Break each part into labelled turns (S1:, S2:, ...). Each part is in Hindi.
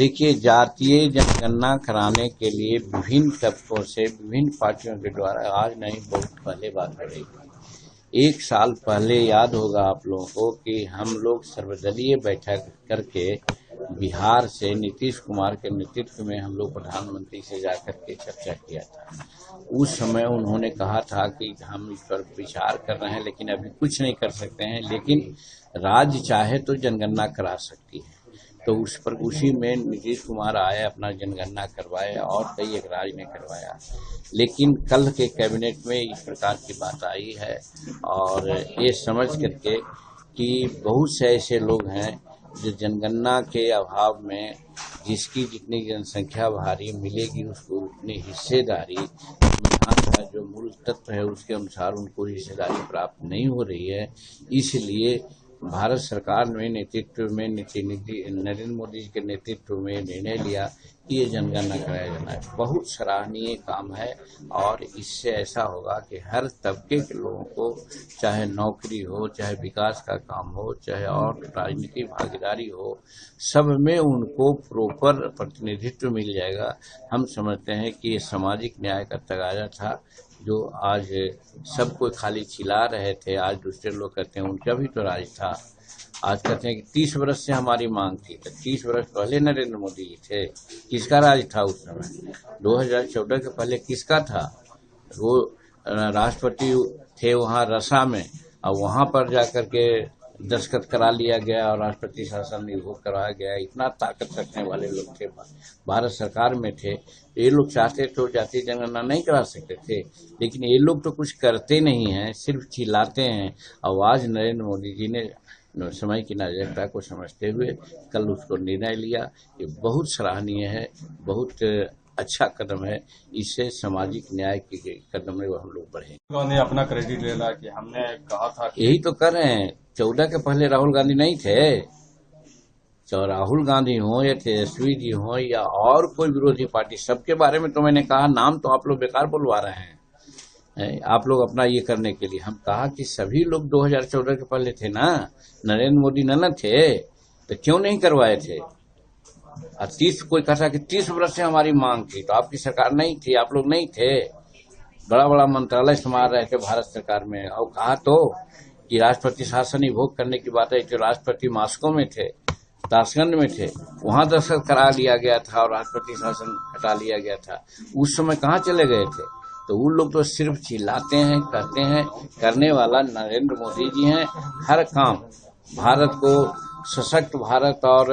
S1: देखिए, जातीय जनगणना कराने के लिए विभिन्न तबकों से विभिन्न पार्टियों के द्वारा आज नहीं बहुत पहले बात हो रही थी। 1 साल पहले याद होगा आप लोगों को कि हम लोग सर्वदलीय बैठक करके बिहार से नीतीश कुमार के नेतृत्व में हम लोग प्रधानमंत्री से जाकर के चर्चा किया था। उस समय उन्होंने कहा था कि हम इस पर विचार कर रहे हैं, लेकिन अभी कुछ नहीं कर सकते हैं, लेकिन राज्य चाहे तो जनगणना करा सकती है। तो उसी में नीतीश कुमार आए, अपना जनगणना करवाया और कई एक राज्य ने करवाया। लेकिन कल के कैबिनेट में इस प्रकार की बात आई है और ये समझ करके कि बहुत से ऐसे लोग हैं जो जनगणना के अभाव में जिसकी जितनी जनसंख्या भारी मिलेगी उसको उतनी हिस्सेदारी, संविधान का जो मूल तत्व है उसके अनुसार उनको हिस्सेदारी प्राप्त नहीं हो रही है। इसलिए भारत सरकार ने नेतृत्व में नरेंद्र मोदी जी के नेतृत्व में निर्णय लिया कि ये जनगणना कराया जाना है। बहुत सराहनीय काम है और इससे ऐसा होगा कि हर तबके के लोगों को, चाहे नौकरी हो, चाहे विकास का काम हो, चाहे और राजनीतिक भागीदारी हो, सब में उनको प्रॉपर प्रतिनिधित्व मिल जाएगा। हम समझते हैं कि ये सामाजिक न्याय का तगाजा था जो आज सब कोई खाली चिल्ला रहे थे, आज दूसरे लोग कहते हैं उनका भी तो राज था। आज कहते हैं कि 30 वर्ष से हमारी मांग थी, तो 30 वर्ष पहले नरेंद्र मोदी जी थे, किसका राज था उस समय? 2014 के पहले किसका था? वो राष्ट्रपति थे वहाँ रसा में और वहाँ पर जाकर के दस्तखत करा लिया गया और राष्ट्रपति शासन निभोग कराया गया। इतना ताकत रखने वाले लोग थे, भारत सरकार में थे। ये लोग चाहते तो जातीय जनगणना नहीं करा सकते थे, लेकिन ये लोग तो कुछ करते नहीं हैं, सिर्फ चिल्लाते हैं। और आज नरेंद्र मोदी जी ने समय की नाजुकता को समझते हुए कल उसको निर्णय लिया। ये बहुत सराहनीय है, बहुत अच्छा कदम है। इससे सामाजिक न्याय के कदम में हम लोग बढ़े।
S2: गांधी अपना क्रेडिट ले रहा कि हमने कहा था कि
S1: यही तो कर रहे हैं। 14 के पहले राहुल गांधी नहीं थे। चाहे राहुल गांधी हो या तेजस्वी जी हो या और कोई विरोधी पार्टी, सबके बारे में तो मैंने कहा, नाम तो आप लोग बेकार बुलवा रहे हैं आप लोग अपना ये करने के लिए। हम कहा कि सभी लोग 2014 के पहले थे ना, नरेंद्र मोदी न थे तो क्यों नहीं करवाए थे? और 30 कोई कहा कि 30 वर्ष से हमारी मांग थी, तो आपकी सरकार नहीं थी, आप लोग नहीं थे। बड़ा बड़ा मंत्रालय संभाल रहे थे भारत सरकार में। और कहा तो कि राष्ट्रपति शासन ही भोग करने की बात है, तो राष्ट्रपति मास्को में थे, ताशकंद में थे, वहां दस्तखत करा लिया गया था और राष्ट्रपति शासन हटा लिया गया था। उस समय कहाँ चले गए थे? तो उन लोग तो सिर्फ चिल्लाते हैं, कहते हैं। करने वाला नरेंद्र मोदी जी हैं। हर काम भारत को सशक्त भारत और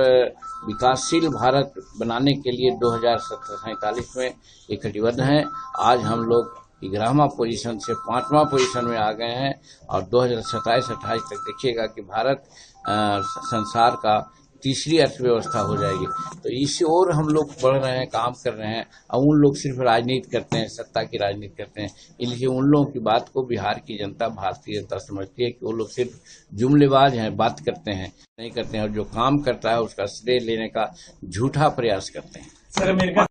S1: विकासशील भारत बनाने के लिए 2047 में ये कटिबद्ध हैं। आज हम लोग 11वां पोजीशन से 5वां पोजीशन में आ गए हैं और 2027-28 तक देखिएगा कि भारत संसार का तीसरी अर्थव्यवस्था हो जाएगी। तो इसी ओर हम लोग बढ़ रहे हैं, काम कर रहे हैं। और उन लोग सिर्फ राजनीति करते हैं, सत्ता की राजनीति करते हैं। इसलिए उन लोगों की बात को बिहार की जनता, भारतीय जनता समझती है कि वो लोग सिर्फ जुमलेबाज हैं, बात करते हैं, नहीं करते हैं, और जो काम करता है उसका श्रेय लेने का झूठा प्रयास करते हैं।
S2: Sir, America